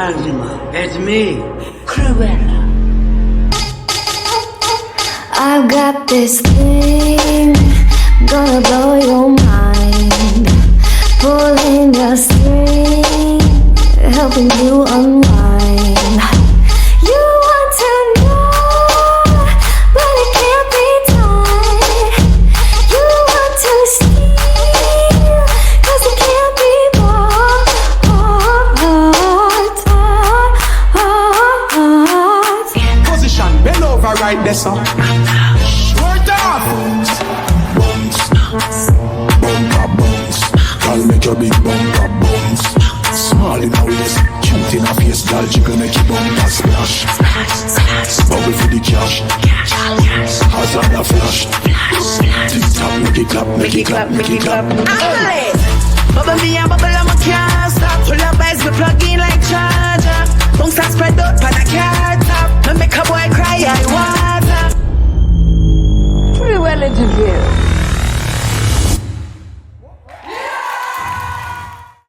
Badrina, it's me, Cruella. I've got this thing, gonna blow your mind. Pulling your string, helping you unwind. You want to know, but it can't be done. You want to steal, cause it can't be bought. Position, bend over right there, son. Short off. Bounce, bumper bounce. Girl, make your big bumper bounce. Small in a waist, cute in a face. Girl, jiggle make your bumper splash. Bubble for the cash. Hazard a flash. Tick tock, make it clap, make it clap, make it clap. Bubble me and bubble, I'm a can't stop. Full of vibes, we plug in like trash.